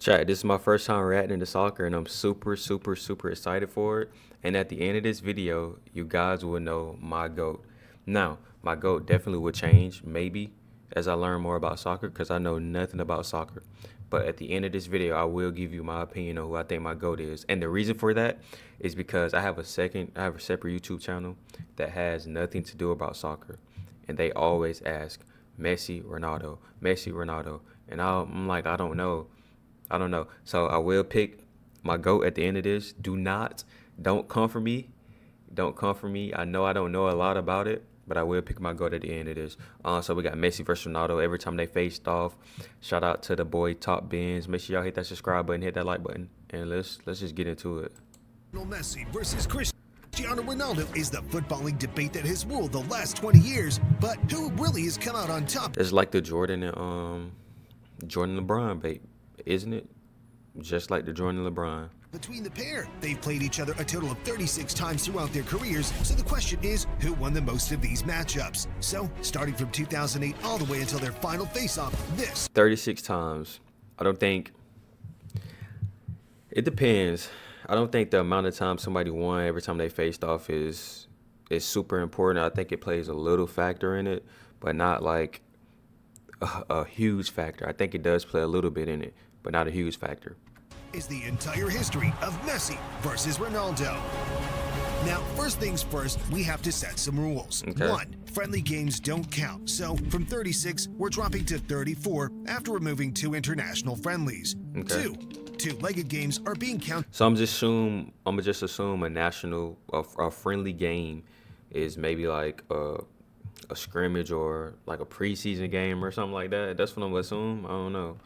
Chat, this is my first time reacting to soccer, and I'm super, super, super excited for it. And at the end of this video, you guys will know my GOAT. Now, my GOAT definitely will change, maybe, as I learn more about soccer, because I know nothing about soccer. But at the end of this video, I will give you my opinion on who I think my GOAT is. And the reason for that is because I have a separate YouTube channel that has nothing to do about soccer. And they always ask, Messi, Ronaldo, Messi, Ronaldo. And I'm like, I don't know. So I will pick my GOAT at the end of this. Don't come for me. Don't come for me. I know I don't know a lot about it, but I will pick my GOAT at the end of this. So we got Messi versus Ronaldo every time they faced off. Shout out to the boy Top Benz. Make sure y'all hit that subscribe button, hit that like button, and let's just get into it. Messi versus Cristiano Ronaldo is the footballing debate that has ruled the last 20 years, but who really has come out on top? It's like the Jordan and LeBron bait, isn't it? Just like the Jordan and LeBron. Between the pair, they've played each other a total of 36 times throughout their careers, so the question is, who won the most of these matchups? So, starting from 2008 all the way until their final face-off, this 36 times. I don't think... It depends. I don't think the amount of time somebody won every time they faced off is super important. I think it plays a little factor in it, but not like a huge factor. I think it does play a little bit in it, but not a huge factor. Is the entire history of Messi versus Ronaldo. Now, first things first, we have to set some rules. Okay. 1. Friendly games don't count, so from 36, we're dropping to 34 after removing 2 international friendlies. Okay. 2. Two-legged games are being counted. So I'm gonna just assume a friendly game is maybe like a scrimmage or like a preseason game or something like that. That's what I'm gonna assume. I don't know.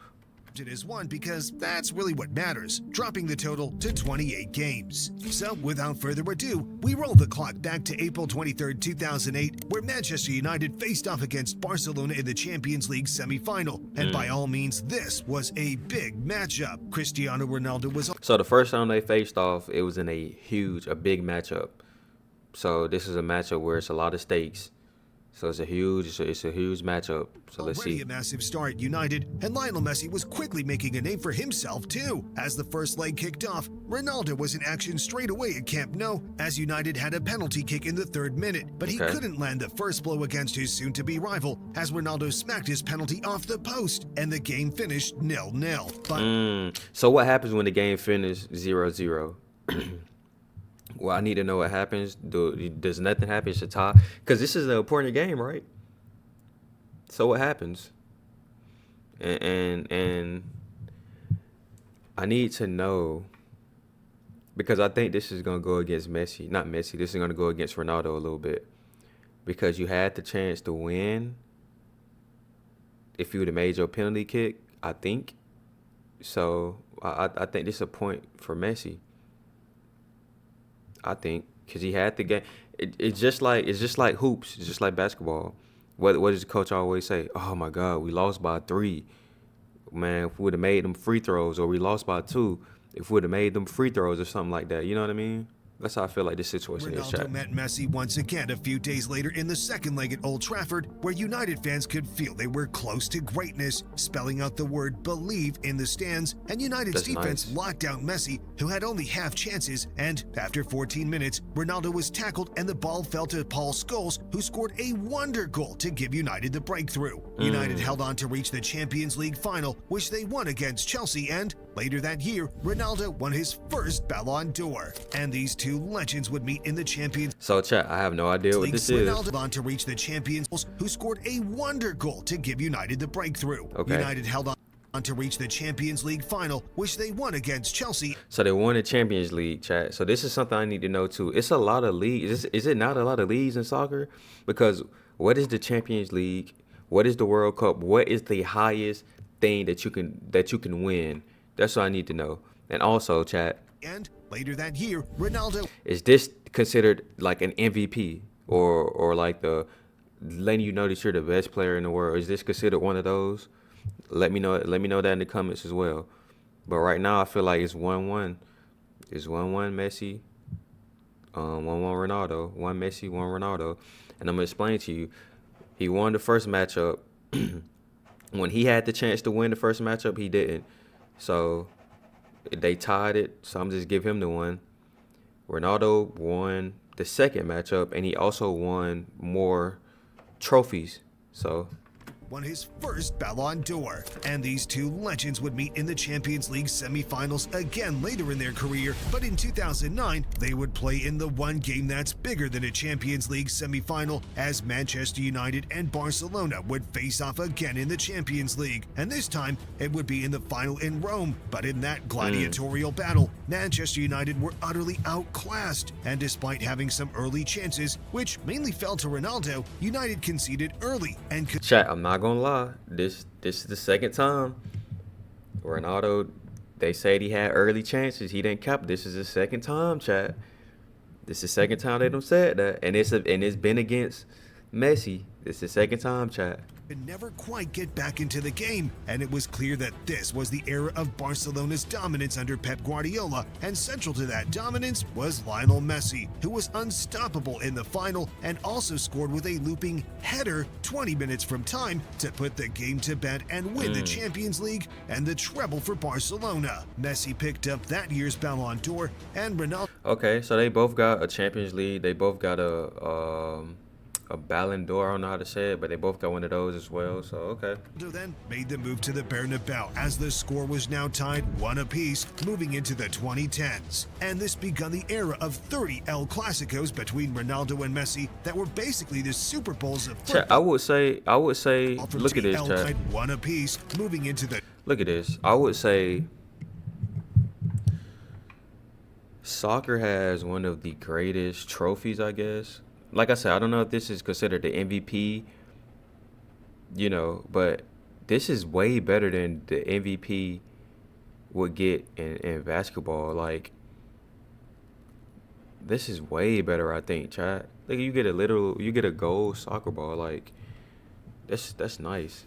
It is 1 because that's really what matters, dropping the total to 28 games. So, without further ado, we roll the clock back to April 23rd, 2008, where Manchester United faced off against Barcelona in the Champions League semi-final. And by all means, this was a big matchup. Cristiano Ronaldo was... So the first time they faced off, it was in a big matchup. So this is a matchup where it's a lot of stakes. So it's a huge matchup. So let's see. Already a massive star at United, and Lionel Messi was quickly making a name for himself too. As the first leg kicked off, Ronaldo was in action straight away at Camp Nou, as United had a penalty kick in the 3rd minute, but he couldn't land the first blow against his soon-to-be rival, as Ronaldo smacked his penalty off the post, and the game finished 0-0. But So what happens when the game finished 0-0? Well, I need to know what happens. Does nothing happen? It's a tie? Because this is an important game, right? So what happens? And I need to know, because I think this is going to go against Messi. Not Messi. This is going to go against Ronaldo a little bit. Because you had the chance to win if you would have made your penalty kick, I think. So I think this is a point for Messi. I think, because he had the game. It's just like hoops. It's just like basketball. What does the coach always say? Oh my God, we lost by 3. Man, if we would have made them free throws, or we lost by 2, if we would have made them free throws or something like that. You know what I mean? That's how I feel like this situation is. Ronaldo met Messi once again a few days later in the 2nd leg at Old Trafford, where United fans could feel they were close to greatness, spelling out the word "believe" in the stands, and United's defense locked down Messi, who had only half chances, and after 14 minutes, Ronaldo was tackled and the ball fell to Paul Scholes, who scored a wonder goal to give United the breakthrough. United held on to reach the Champions League final, which they won against Chelsea, and later that year, Ronaldo won his first Ballon d'Or, and these two legends would meet in the Champions. So chat, I have no idea what this is. Ronaldo on to reach the Champions, who scored a wonder goal to give United the breakthrough. United held on to reach the Champions League final, which they won against Chelsea. So they won the Champions League, chat. So this is something I need to know too. It's a lot of leagues. Is it not a lot of leagues in soccer? Because what is the Champions League? What is the World Cup? What is the highest thing that you can win? That's what I need to know. And also, chat. And later that year, Ronaldo... Is this considered like an MVP or like the letting you know that you're the best player in the world? Is this considered one of those? Let me know that in the comments as well. But right now, I feel like it's 1-1. It's 1-1 Messi, 1-1 Ronaldo, 1 Messi, 1 Ronaldo. And I'm gonna explain to you. He won the first matchup. When he had the chance to win the first matchup, he didn't. So they tied it. So I'm just give him the one. Ronaldo won the second matchup, and he also won more trophies. So won his first Ballon d'Or. And these two legends would meet in the Champions League semifinals again later in their career, but in 2009, they would play in the one game that's bigger than a Champions League semifinal, as Manchester United and Barcelona would face off again in the Champions League. And this time, it would be in the final in Rome. But in that gladiatorial battle, Manchester United were utterly outclassed. And despite having some early chances, which mainly fell to Ronaldo, United conceded early and chat, I'm not gonna lie. This is the second time Ronaldo. They said he had early chances. He didn't cap. This is the second time, chat. This is the second time they don't said that, and it's been against Messi. This is the second time, chat. Could never quite get back into the game, and it was clear that this was the era of Barcelona's dominance under Pep Guardiola, and central to that dominance was Lionel Messi, who was unstoppable in the final and also scored with a looping header 20 minutes from time to put the game to bed and win the Champions League and the treble for Barcelona. Messi picked up that year's Ballon d'Or, and Ronaldo. Okay, so they both got a Champions League. They both got a Ballon d'Or. I don't know how to say it, but they both got one of those as well. So okay. Then made the move to the Bernabeu as the score was now tied 1 apiece, moving into the 2010s. And this begun the era of 30 El Clásicos between Ronaldo and Messi that were basically the Super Bowls of football. Chat, I would say, look at this, chat. 1 apiece, moving into the. Look at this. I would say soccer has one of the greatest trophies, I guess. Like I said, I don't know if this is considered the MVP, but this is way better than the MVP would get in basketball. Like, this is way better, I think, chat. Like, you get a gold soccer ball. Like, that's nice.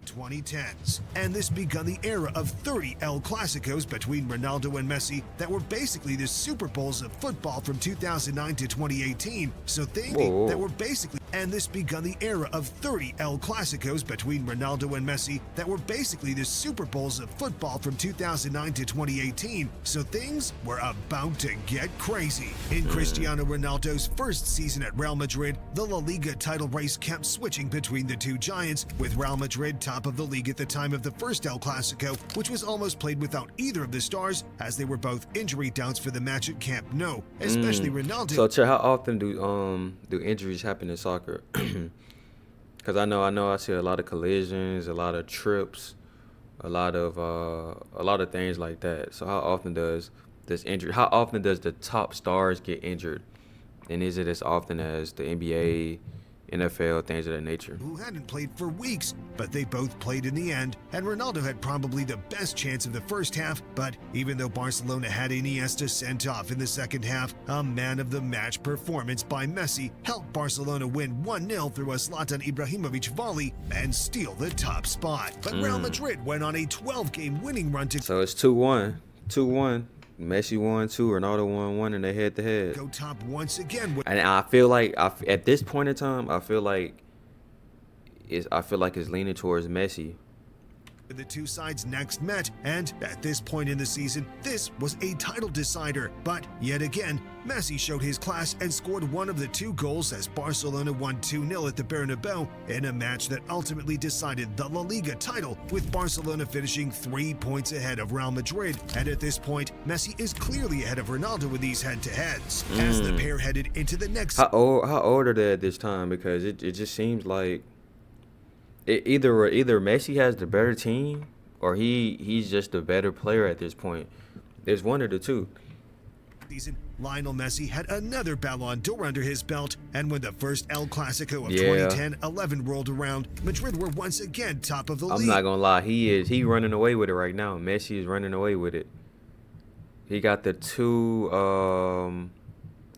2010s. And this begun the era of 30 El Clásicos between Ronaldo and Messi that were basically the Super Bowls of football from 2009 to 2018. So that were basically. And this begun the era of 30 El Clásicos between Ronaldo and Messi that were basically the Super Bowls of football from 2009 to 2018. So things were about to get crazy. In Cristiano Ronaldo's first season at Real Madrid, the La Liga title race kept switching between the two giants, with Real Madrid top of the league at the time of the first El Clásico, which was almost played without either of the stars, as they were both injury doubts for the match at Camp Nou, especially Ronaldo. So, Chet, how often do injuries happen in soccer? Because I know I see a lot of collisions, a lot of trips, a lot of things like that. So how often does the top stars get injured? And is it as often as the NBA, NFL, things of that nature? Who hadn't played for weeks, but they both played in the end, and Ronaldo had probably the best chance of the first half, but even though Barcelona had Iniesta sent off in the second half, a man-of-the-match performance by Messi helped Barcelona win 1-0 through a Zlatan Ibrahimovic volley and steal the top spot. But Real Madrid went on a 12-game winning run to. So it's 2-1. 2-1. Messi won 2, Ronaldo won 1, and they head-to-head. Go top once again. And I feel like at this point in time, I feel like it's leaning towards Messi. The two sides next met, and at this point in the season, this was a title decider. But yet again, Messi showed his class and scored one of the 2 goals as Barcelona won 2-0 at the Bernabeu in a match that ultimately decided the La Liga title, with Barcelona finishing 3 points ahead of Real Madrid. And at this point, Messi is clearly ahead of Ronaldo in these head-to-heads as the pair headed into the next. How old are they at this time? Because it just seems like either Messi has the better team or he's just a better player at this point. There's one of the two. Season, Lionel Messi had another Ballon d'Or under his belt, and when the first El Clásico of 2010-11 rolled around, Madrid were once again top of the league. I'm not gonna lie, he running away with it right now. Messi is running away with it. He got the two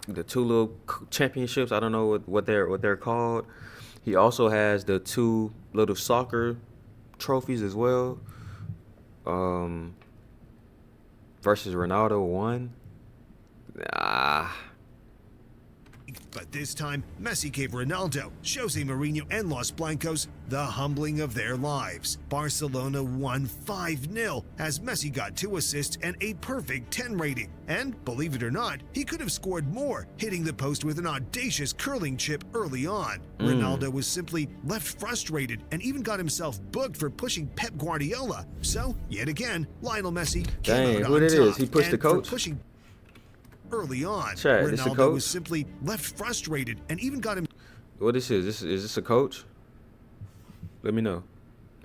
little championships. I don't know what they're called. He also has the 2 little soccer trophies as well. Versus Ronaldo 1. But this time, Messi gave Ronaldo, Jose Mourinho, and Los Blancos the humbling of their lives. Barcelona won 5-0 as Messi got 2 assists and a perfect 10 rating. And believe it or not, he could have scored more, hitting the post with an audacious curling chip early on. Ronaldo was simply left frustrated and even got himself booked for pushing Pep Guardiola. So, yet again, Lionel Messi came out on top. He pushed the coach? Pushing early on. Chad, Ronaldo was simply left frustrated and even got him. What this is this a coach? Let me know.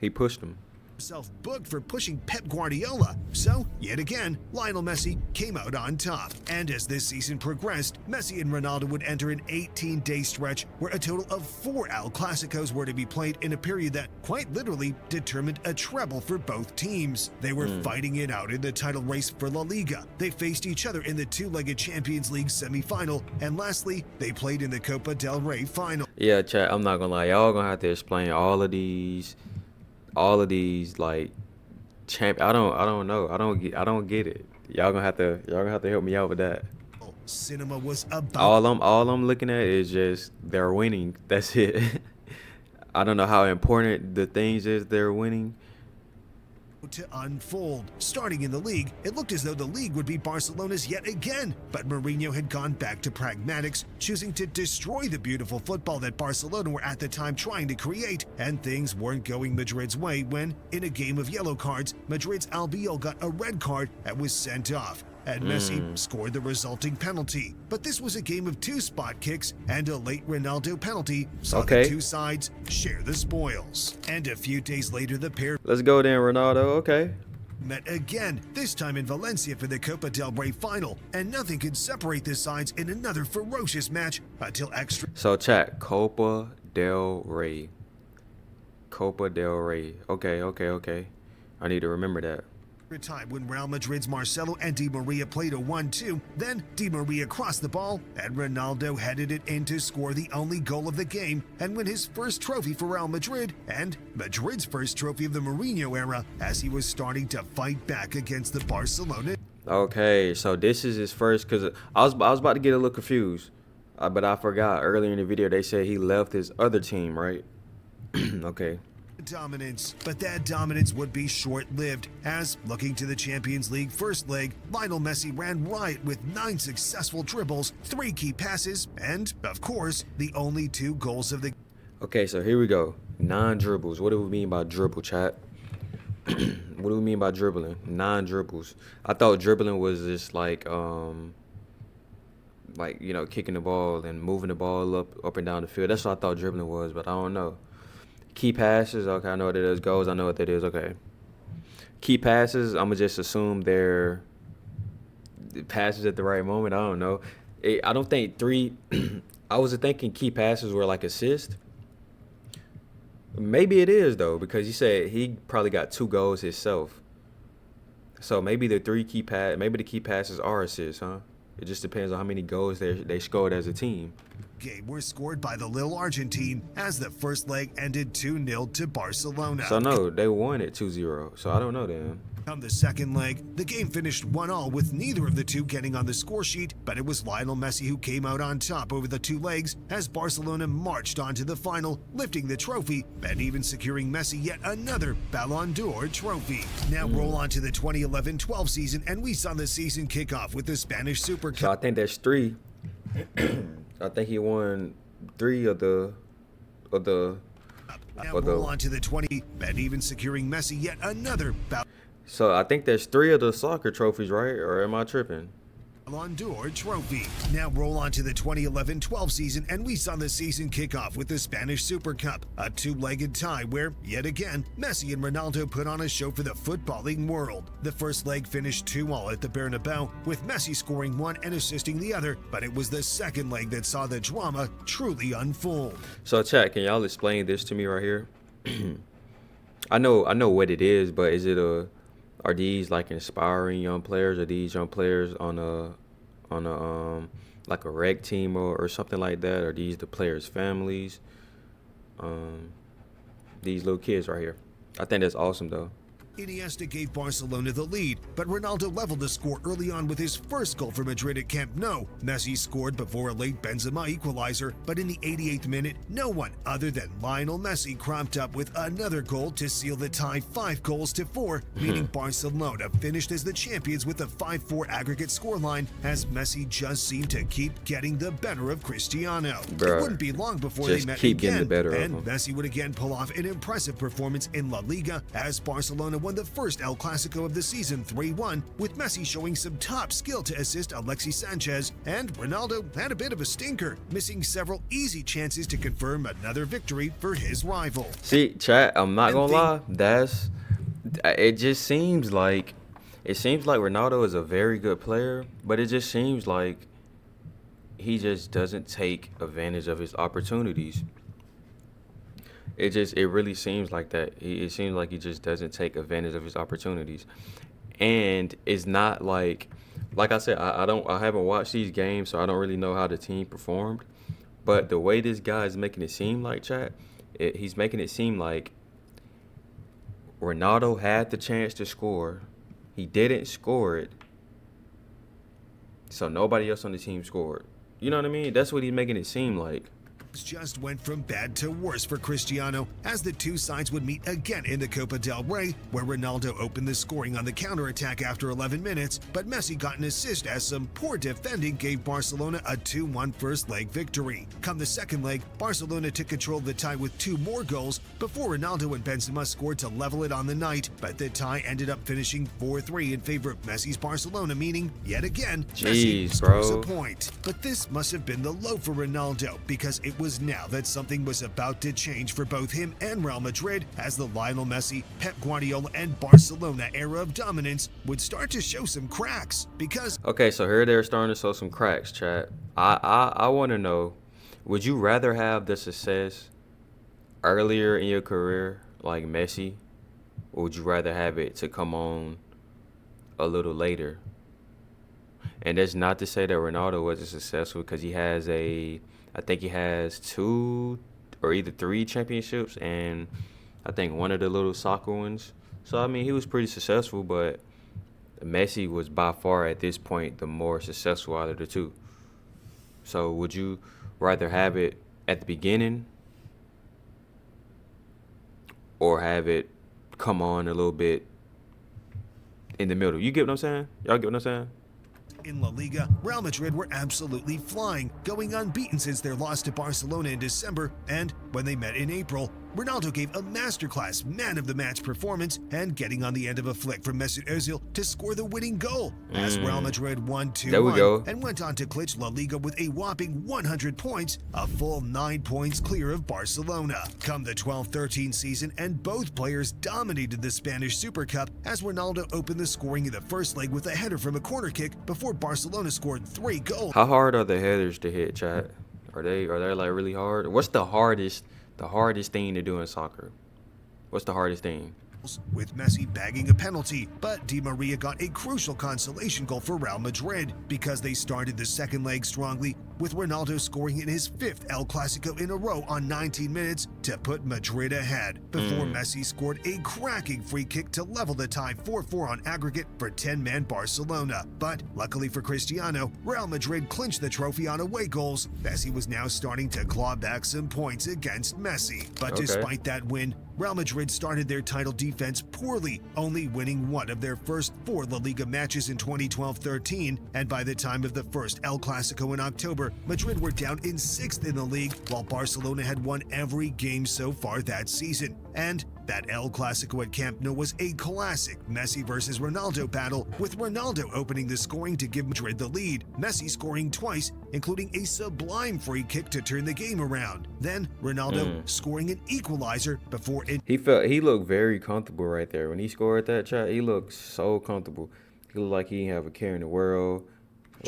He pushed him. Himself booked for pushing Pep Guardiola. So, yet again, Lionel Messi came out on top. And as this season progressed, Messi and Ronaldo would enter an 18-day stretch where a total of 4 El Clásicos were to be played in a period that quite literally determined a treble for both teams. They were fighting it out in the title race for La Liga. They faced each other in the 2-legged Champions League semi-final, and lastly, they played in the Copa del Rey final. Yeah, chat, I'm not gonna lie, y'all gonna have to explain all of these like I don't know. I don't get it. Y'all gonna have to help me out with that. Cinema was about all I'm looking at is just they're winning. That's it. I don't know how important the things is they're winning to unfold. Starting in the league, it looked as though the league would be Barcelona's yet again, but Mourinho had gone back to pragmatics, choosing to destroy the beautiful football that Barcelona were at the time trying to create, and things weren't going Madrid's way when, in a game of yellow cards, Madrid's Albiol got a red card and was sent off, and Messi scored the resulting penalty. But this was a game of 2 spot kicks and a late Ronaldo penalty, so the 2 sides share the spoils. And a few days later, the pair Let's go then, Ronaldo. Okay. met again, this time in Valencia for the Copa del Rey final, and nothing could separate the sides in another ferocious match until extra. So chat, Copa del Rey. Copa del Rey. Okay. I need to remember that. Time when Real Madrid's Marcelo and Di Maria played a 1-2, then Di Maria crossed the ball and Ronaldo headed it in to score the only goal of the game and win his first trophy for Real Madrid and Madrid's first trophy of the Mourinho era as he was starting to fight back against the Barcelona. Okay, so this is his first, because I was about to get a little confused, but I forgot earlier in the video they said he left his other team, right? Okay. Dominance, but that dominance would be short-lived as, looking to the Champions League first leg, Lionel Messi ran riot with 9 successful dribbles, 3 key passes, and, of course, the only 2 goals of the. Okay, so here we go. 9 dribbles. What do we mean by dribble, chat? What do we mean by dribbling? 9 dribbles. I thought dribbling was just like you know, kicking the ball and moving the ball up and down the field. That's what I thought dribbling was, but I don't know. Key passes, okay, I know what it is. Goals, I know what that is, okay. Key passes, I'm going to just assume they're passes at the right moment. I don't know. I don't think 3, I was thinking key passes were like assists. Maybe it is, though, because he said he probably got 2 goals himself. So maybe the key passes are assists, huh? It just depends on how many goals they scored as a team. Game were scored by the Lille Argentine as the first leg ended 2-0 to Barcelona. So no, they won it 2-0. So I don't know then. On the second leg, the game finished 1-1 with neither of the two getting on the score sheet, but it was Lionel Messi who came out on top over the 2 legs as Barcelona marched on to the final, lifting the trophy and even securing Messi yet another Ballon d'Or trophy. Now roll on to the 2011-12 season, and we saw the season kick off with the Spanish Super Cup. So I think there's 3. I think he won 3 of the. Now roll on to the 20 and even securing Messi yet another So I think there's 3 of the soccer trophies, right? Or am I tripping? Ballon d'Or trophy. Now roll on to the 2011-12 season, and we saw the season kick off with the Spanish Super Cup, a 2-legged tie where, yet again, Messi and Ronaldo put on a show for the footballing world. The first leg finished 2-2 at the Bernabeu, with Messi scoring 1 and assisting the other, but it was the second leg that saw the drama truly unfold. So chat, can y'all explain this to me right here? I know what it is, but is it are these like inspiring young players? Are these young players on a like a rec team or something like that? Are these the players' families? These little kids right here. I think that's awesome though. Iniesta gave Barcelona the lead, but Ronaldo leveled the score early on with his first goal for Madrid at Camp Nou. Messi scored before a late Benzema equalizer, but in the 88th minute, no one other than Lionel Messi cropped up with another goal to seal the tie 5-4, meaning Barcelona finished as the champions with a 5-4 aggregate scoreline, as Messi just seemed to keep getting the better of Cristiano. Bruh, it wouldn't be long before just they met keep getting again, the better of and him. Messi would again pull off an impressive performance in La Liga as Barcelona won the first El Clásico of the season 3-1, with Messi showing some top skill to assist Alexis Sanchez, and Ronaldo had a bit of a stinker, missing several easy chances to confirm another victory for his rival. See, chat, I'm not gonna lie, it just seems like Ronaldo is a very good player, but it just seems like he just doesn't take advantage of his opportunities. It really seems like that. It seems like he just doesn't take advantage of his opportunities. And it's not like I said, I haven't watched these games, so I don't really know how the team performed. But the way this guy is making it seem like, chat, he's making it seem like Ronaldo had the chance to score. He didn't score it. So nobody else on the team scored. You know what I mean? That's what he's making it seem like. Just went from bad to worse for Cristiano as the two sides would meet again in the Copa del Rey, where Ronaldo opened the scoring on the counterattack after 11 minutes, but Messi got an assist as some poor defending gave Barcelona a 2-1 first leg victory. Come the second leg, Barcelona took control of the tie with 2 more goals before Ronaldo and Benzema scored to level it on the night, but the tie ended up finishing 4-3 in favor of Messi's Barcelona, meaning, yet again, Messi scores a point. But this must have been the low for Ronaldo, because it was now that something was about to change for both him and Real Madrid, as the Lionel Messi, Pep Guardiola, and Barcelona era of dominance would start to show some cracks. Because okay, so here they're starting to show some cracks, chat. I want to know, would you rather have the success earlier in your career like Messi, or would you rather have it to come on a little later? And that's not to say that Ronaldo wasn't successful, because I think he has 2 or either 3 championships, and I think one of the little soccer ones. So, I mean, he was pretty successful, but Messi was by far at this point the more successful out of the two. So, would you rather have it at the beginning or have it come on a little bit in the middle? You get what I'm saying? Y'all get what I'm saying? in La Liga, Real Madrid were absolutely flying, going unbeaten since their loss to Barcelona in December, and when they met in April, Ronaldo gave a masterclass man-of-the-match performance and getting on the end of a flick from Mesut Ozil to score the winning goal as Real Madrid won 2-1 and went on to clinch La Liga with a whopping 100 points, a full 9 points clear of Barcelona. Come the 12-13 season, and both players dominated the Spanish Super Cup as Ronaldo opened the scoring in the first leg with a header from a corner kick before Barcelona scored 3 goals. How hard are the headers to hit, chat? Are they like really hard? What's the hardest thing to do in soccer? What's the hardest thing? With Messi bagging a penalty, but Di Maria got a crucial consolation goal for Real Madrid because they started the second leg strongly, with Ronaldo scoring in his 5th El Clásico in a row on 19 minutes to put Madrid ahead, before Messi scored a cracking free kick to level the tie 4-4 on aggregate for 10-man Barcelona. But luckily for Cristiano, Real Madrid clinched the trophy on away goals. Messi was now starting to claw back some points against Messi. But despite that win, Real Madrid started their title defense poorly, only winning one of their first 4 La Liga matches in 2012-13, and by the time of the first El Clásico in October, Madrid were down in 6th in the league, while Barcelona had won every game so far that season. And that El Clásico at Camp Nou was a classic Messi versus Ronaldo battle, with Ronaldo opening the scoring to give Madrid the lead, Messi scoring twice, including a sublime free kick to turn the game around. Then Ronaldo scoring an equalizer before he looked very comfortable right there. When he scored that, chat, he looked so comfortable. He looked like he didn't have a care in the world.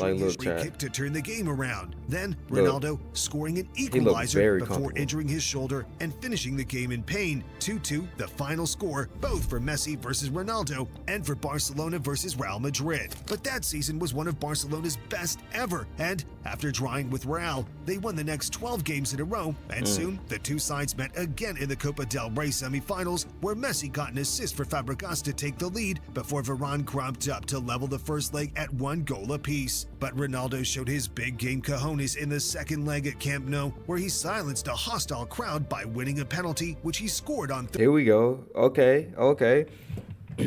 Like, his look, free chat. kick to turn the game around. Then Look, Ronaldo scoring an he looked equalizer very before comfortable. injuring his shoulder and finishing the game in pain. 2-2, the final score, both for Messi versus Ronaldo and for Barcelona versus Real Madrid. But that season was one of Barcelona's best ever, and after drawing with Real, they won the next 12 games in a row, and soon the two sides met again in the Copa del Rey semifinals, where Messi got an assist for Fabregas to take the lead before Varane crumped up to level the first leg at 1 goal apiece. But Ronaldo showed his big game cojones in the second leg at Camp Nou, where he silenced a hostile crowd by winning a penalty, which he scored on Here we go. Okay.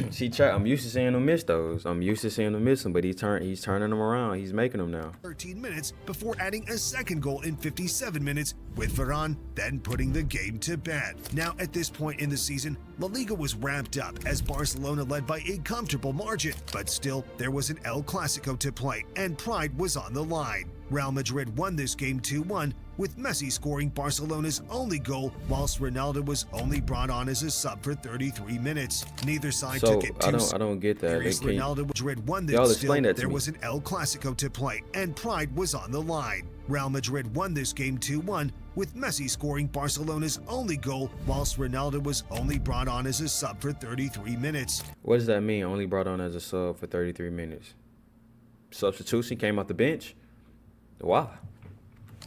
See, chat, I'm used to seeing him miss those. I'm used to seeing him miss them, but he's turning them around. He's making them now. 13 minutes before adding a second goal in 57 minutes, with Varane then putting the game to bed. Now, at this point in the season, La Liga was ramped up as Barcelona led by a comfortable margin, but still, there was an El Clásico to play, and pride was on the line. Real Madrid won this game 2-1, with Messi scoring Barcelona's only goal, whilst Ronaldo was only brought on as a sub for 33 minutes. Neither side took it too I don't get that. Real Madrid won this. Y'all Still, explain that to there me. was an El Clásico to play, and pride was on the line. Real Madrid won this game 2-1, with Messi scoring Barcelona's only goal, whilst Ronaldo was only brought on as a sub for 33 minutes. What does that mean? Only brought on as a sub for 33 minutes. Substitution, came off the bench. Why?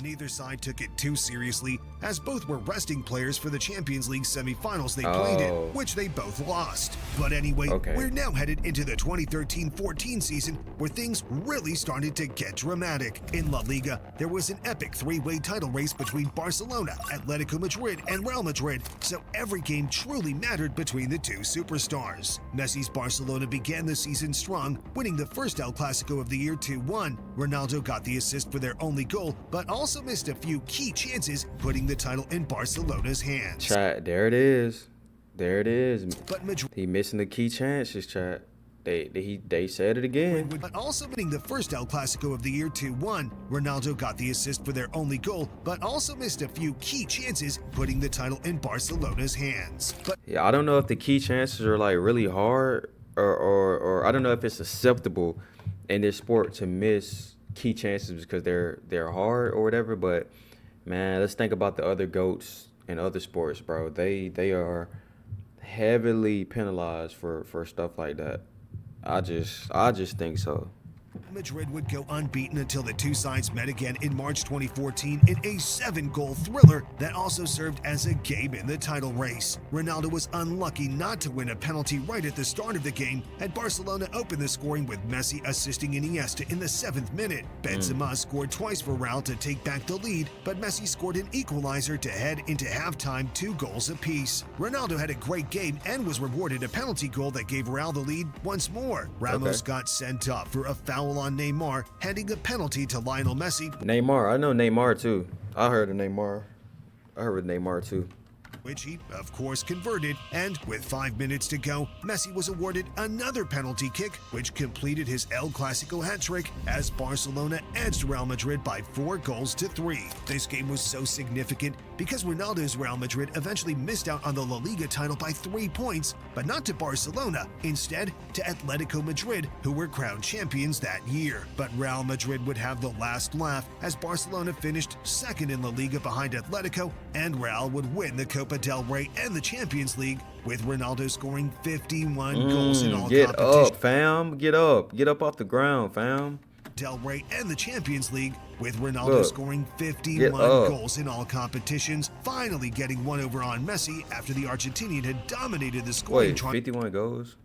Neither side took it too seriously, as both were resting players for the Champions League semifinals they played in, which they both lost. But anyway, we're now headed into the 2013-14 season, where things really started to get dramatic. In La Liga, there was an epic three-way title race between Barcelona, Atletico Madrid, and Real Madrid, so every game truly mattered between the two superstars. Messi's Barcelona began the season strong, winning the first El Clásico of the year 2-1. Ronaldo got the assist for their only goal, but also missed a few key chances, putting the title in Barcelona's hands. Chat, there it is. There it is. But Madrid, he missing the key chances, chat. They said it again. But also winning the first El Clásico of the year 2-1. Ronaldo got the assist for their only goal, but also missed a few key chances, putting the title in Barcelona's hands. But yeah, I don't know if the key chances are like really hard, or I don't know if it's acceptable in this sport to miss key chances because they're hard or whatever. But man, let's think about the other GOATs in other sports, bro. They are heavily penalized for stuff like that. I just think so. Madrid would go unbeaten until the two sides met again in March 2014 in a 7-goal thriller that also served as a game in the title race. Ronaldo was unlucky not to win a penalty right at the start of the game, and Barcelona opened the scoring with Messi assisting Iniesta in the 7th minute. Benzema scored twice for Real to take back the lead, but Messi scored an equalizer to head into halftime 2 goals apiece. Ronaldo had a great game and was rewarded a penalty goal that gave Real the lead once more. Ramos got sent off for a foul on Neymar, handing a penalty to Lionel Messi. Neymar, I know Neymar too. I heard of Neymar. I heard of Neymar too. Which he, of course, converted, and with 5 minutes to go, Messi was awarded another penalty kick, which completed his El Clásico hat-trick as Barcelona edged Real Madrid by 4-3. This game was so significant because Ronaldo's Real Madrid eventually missed out on the La Liga title by 3 points, but not to Barcelona, instead to Atletico Madrid, who were crowned champions that year. But Real Madrid would have the last laugh as Barcelona finished second in La Liga behind Atletico, and Real would win the Copa del Rey and the Champions League, with Ronaldo scoring 51 goals in all competitions. Get up, fam. Get up off the ground, fam. Del Rey and the Champions League, with Ronaldo scoring 51 goals in all competitions, finally getting one over on Messi after the Argentinian had dominated the scoring. 51 goals?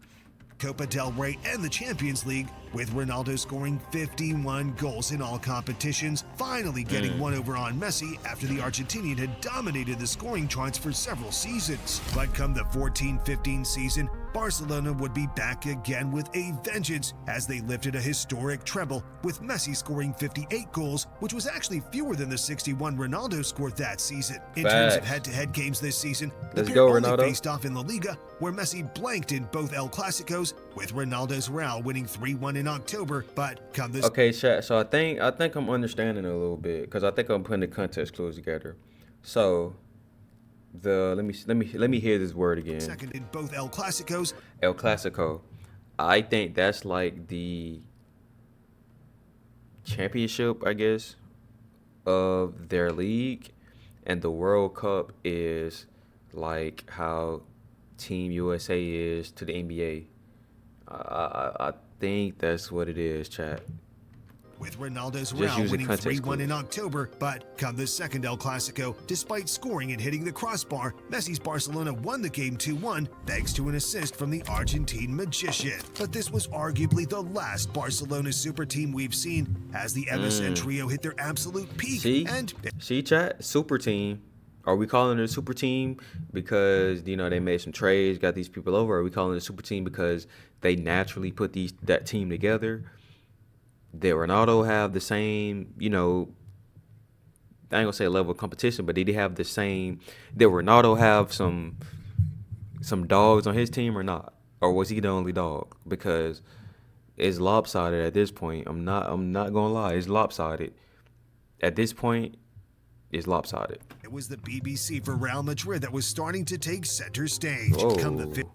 Copa del Rey and the Champions League, with Ronaldo scoring 51 goals in all competitions, finally getting one over on Messi after the Argentinian had dominated the scoring charts for several seasons. But come the 14-15 season, Barcelona would be back again with a vengeance as they lifted a historic treble, with Messi scoring 58 goals, which was actually fewer than the 61 Ronaldo scored that season. In terms of head-to-head games this season, the pair only faced off in La Liga, where Messi blanked in both El Clásicos, with Ronaldo's Real winning 3-1 in October. But come this chat. So I think I'm understanding a little bit because I think I'm putting the context clues together. So let me hear this word again. Second in both El Clásicos. El Clásico. I think that's like the championship, I guess, of their league, and the World Cup is like how Team USA is to the NBA. I think that's what it is, chat. With Ronaldo's Just Real using winning context 3-1 in clues. October, but come the second El Clasico, despite scoring and hitting the crossbar, Messi's Barcelona won the game 2-1 thanks to an assist from the Argentine magician. But this was arguably the last Barcelona super team we've seen, as the MSN trio hit their absolute peak. See, chat, super team. Are we calling it a super team because they made some trades, got these people over? Or are we calling it a super team because they naturally put that team together? Did Ronaldo have the same, I ain't gonna say level of competition, but did he have the same? Did Ronaldo have some dogs on his team or not? Or was he the only dog? Because it's lopsided at this point. I'm not gonna lie, it's lopsided. At this point, it's lopsided. It was the BBC for Real Madrid that was starting to take center stage. Come the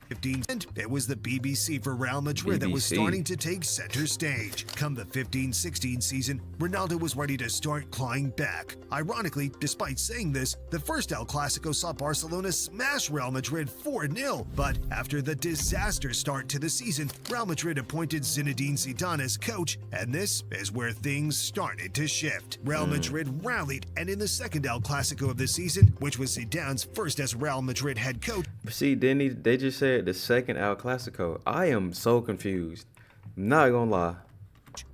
15, and it was the BBC for Real Madrid that was starting to take center stage. Come the 15-16 season, Ronaldo was ready to start clawing back. Ironically, despite saying this, the first El Clasico saw Barcelona smash Real Madrid 4-0. But after the disaster start to the season, Real Madrid appointed Zinedine Zidane as coach, and this is where things started to shift. Real Madrid rallied, and in the second El Clasico of the season, which was Zidane's first as Real Madrid head coach. See, they just said the second El Clasico. I am so confused. Not gonna lie.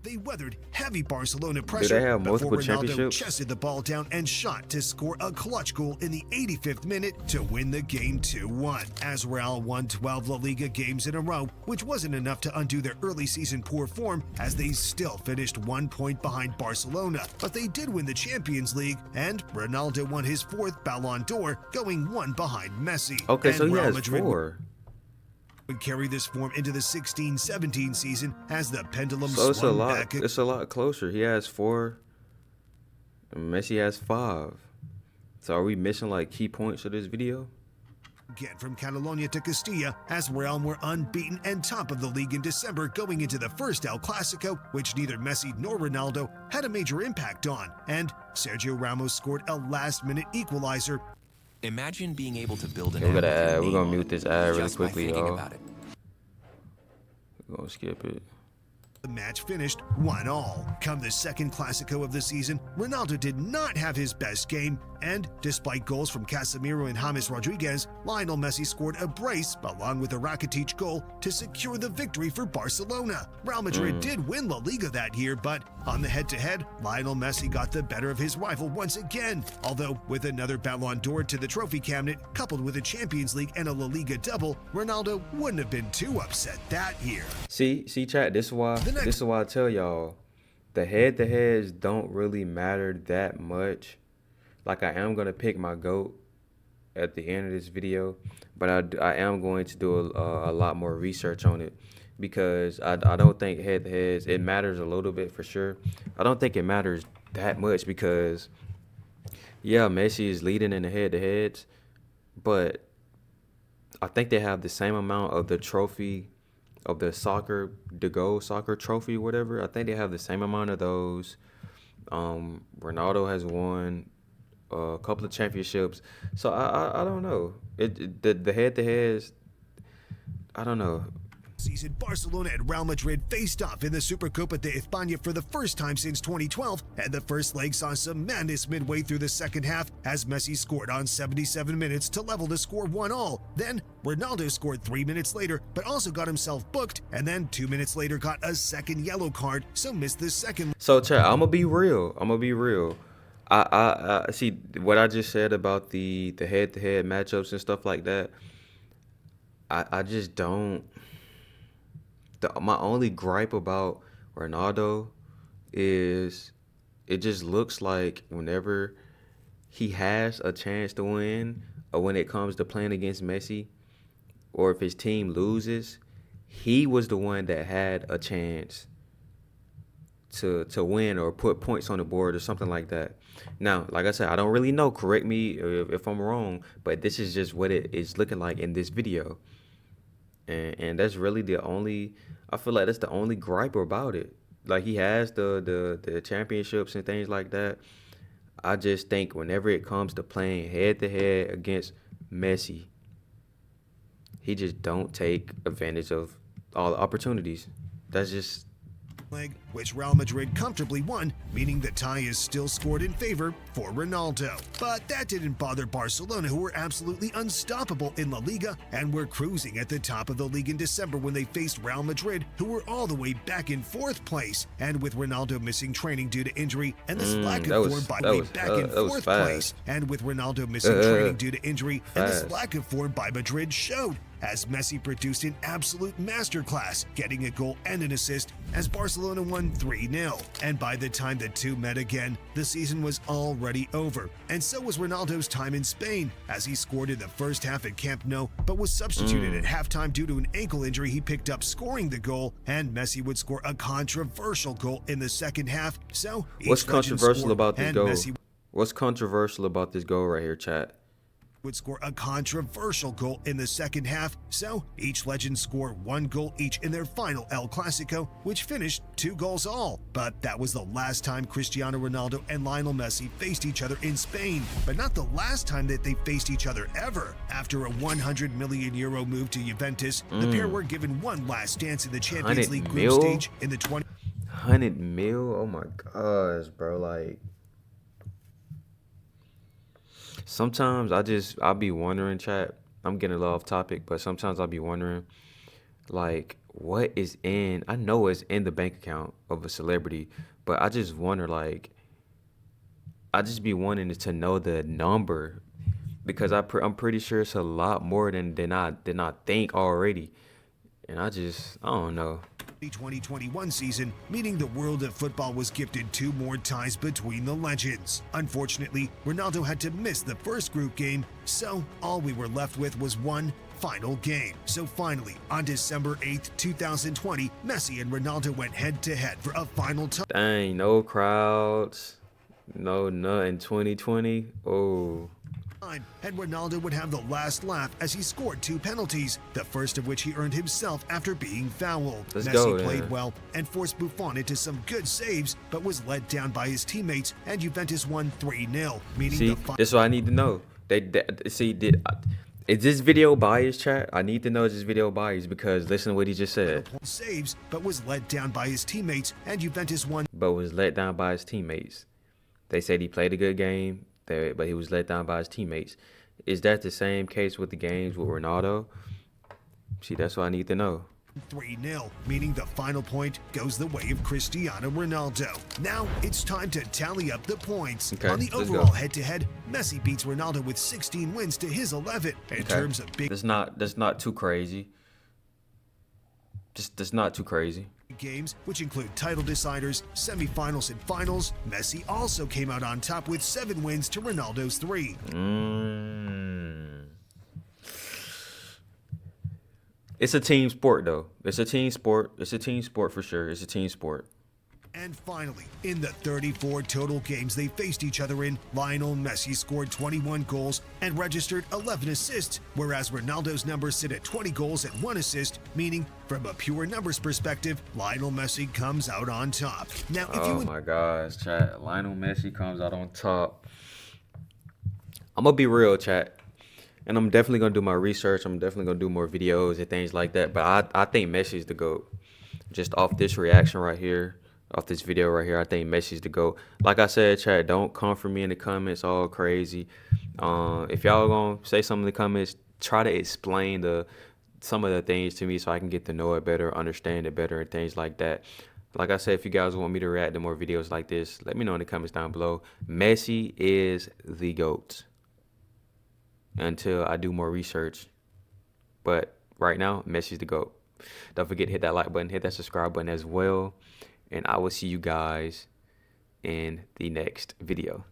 They weathered heavy Barcelona pressure Do they have multiple before Ronaldo championships? chested the ball down and shot to score a clutch goal in the 85th minute to win the game 2-1. As Real won 12 La Liga games in a row, which wasn't enough to undo their early season poor form, as they still finished 1 point behind Barcelona. But they did win the Champions League, and Ronaldo won his 4th Ballon d'Or, going 1 behind Messi. Okay, and so he Real has Madrid 4. would carry this form into the 16-17 season as the pendulum So swung back. it's a lot closer. He has 4, and Messi has 5. So are we missing like key points of this video? Again from Catalonia to Castilla, as Real were unbeaten and top of the league in December going into the first El Clasico, which neither Messi nor Ronaldo had a major impact on, and Sergio Ramos scored a last-minute equalizer. Imagine being able to build an We're app with your gonna name mute on this it ad really just by quickly, thinking y'all. about it. We're gonna skip it. The match finished 1-1. Come the second Clasico of the season, Ronaldo did not have his best game, and despite goals from Casemiro and James Rodriguez, Lionel Messi scored a brace along with a Rakitic goal to secure the victory for Barcelona. Real Madrid did win La Liga that year, but on the head-to-head, Lionel Messi got the better of his rival once again. Although with another Ballon d'Or to the trophy cabinet, coupled with a Champions League and a La Liga double, Ronaldo wouldn't have been too upset that year. See, chat. This is why I tell y'all, the head-to-heads don't really matter that much. Like, I am gonna pick my GOAT at the end of this video, but I am going to do a lot more research on it, because I don't think head-to-heads, it matters a little bit for sure. I don't think it matters that much because, yeah, Messi is leading in the head-to-heads, but I think they have the same amount of the trophy of the gold soccer trophy, whatever. I think they have the same amount of those. Ronaldo has won a couple of championships, so I don't know. The head-to-heads, I don't know. Season, Barcelona and Real Madrid faced off in the Supercopa de España for the first time since 2012, and the first leg saw some madness midway through the second half as Messi scored on 77 minutes to level the score 1-1. Then Ronaldo scored 3 minutes later, but also got himself booked, and then 2 minutes later got a second yellow card, so missed the second. So, chat, I'm gonna be real. I see what I just said about the head-to-head matchups and stuff like that. I just don't. My only gripe about Ronaldo is it just looks like whenever he has a chance to win, or when it comes to playing against Messi, or if his team loses, he was the one that had a chance to win or put points on the board or something like that. Now, like I said, I don't really know. Correct me if I'm wrong, but this is just what it is looking like in this video. And that's really I feel like that's the only gripe about it. like he has the championships and things like that. I just think whenever it comes to playing head to head against Messi, he just don't take advantage of all the opportunities. That's just leg, which Real Madrid comfortably won, meaning the tie is still scored in favor for Ronaldo. But that didn't bother Barcelona, who were absolutely unstoppable in La Liga and were cruising at the top of the league in December when they faced Real Madrid, who were all the way back in 4th place. And with Ronaldo missing training due to injury and this lack of form by in 4th place, and with Ronaldo missing training due to injury and this lack of form by Madrid showed, as Messi produced an absolute masterclass, getting a goal and an assist as Barcelona won 3-0. And by the time the two met again, the season was already over. And so was Ronaldo's time in Spain, as he scored in the first half at Camp Nou, but was substituted at halftime due to an ankle injury he picked up scoring the goal, and Messi would score a controversial goal in the second half. So what's controversial about this goal? What's controversial about this goal right here, chat? Would score a controversial goal in the second half, so each legend scored 1 goal each in their final El Clásico, which finished 2 goals all. But that was the last time Cristiano Ronaldo and Lionel Messi faced each other in Spain, but not the last time that they faced each other ever. After a €100 million move to Juventus, the pair were given one last dance in the Champions League group stage in the 100 mil? Oh my gosh, bro, like sometimes I'll be wondering, chat. I'm getting a little off topic, but sometimes I'll be wondering, like, what is in? I know it's in the bank account of a celebrity, but I just wonder, like, I just be wanting to know the number because I'm pretty sure it's a lot more than I think already, and I don't know. 2021 season, meaning the world of football was gifted 2 more ties between the legends. Unfortunately, Ronaldo had to miss the first group game, so all we were left with was one final game. So finally, on December 8th, 2020, Messi and Ronaldo went head-to-head for a final time. Dang, no crowds, no nothing 2020. Oh. And Ronaldo would have the last laugh as he scored 2 penalties, the first of which he earned himself after being fouled. Messi played well and forced Buffon into some good saves, but was let down by his teammates, and Juventus won 3-0, meaning this is what I need to know. Is this video biased, chat? I need to know is this video biased because listen to what he just said. Saves, but was let down by his teammates, and Juventus won. But was let down by his teammates. They said he played a good game, but he was let down by his teammates. Is that the same case with the games with Ronaldo? See, that's what I need to know. 3-0, meaning the final point goes the way of Cristiano Ronaldo. Now it's time to tally up the points. Okay, on the overall head-to-head, Messi beats Ronaldo with 16 wins to his 11. In terms of big, that's not too crazy. That's not too crazy. Games, which include title deciders, semifinals, and finals, Messi also came out on top with 7 wins to Ronaldo's 3. It's a team sport, though. It's a team sport. It's a team sport for sure. It's a team sport. And finally, in the 34 total games they faced each other in, Lionel Messi scored 21 goals and registered 11 assists, whereas Ronaldo's numbers sit at 20 goals and 1 assist, meaning from a pure numbers perspective, Lionel Messi comes out on top. Now, if my gosh, chat. Lionel Messi comes out on top. I'm going to be real, chat. And I'm definitely going to do my research. I'm definitely going to do more videos and things like that. But I think Messi's the GOAT. Just off this reaction right here. Off this video right here, I think Messi's the GOAT. Like I said, chat, don't come for me in the comments all crazy. If y'all gonna say something in the comments, try to explain some of the things to me so I can get to know it better, understand it better, and things like that. Like I said, if you guys want me to react to more videos like this, let me know in the comments down below. Messi is the GOAT until I do more research. But right now, Messi's the GOAT. Don't forget to hit that like button, hit that subscribe button as well. And I will see you guys in the next video.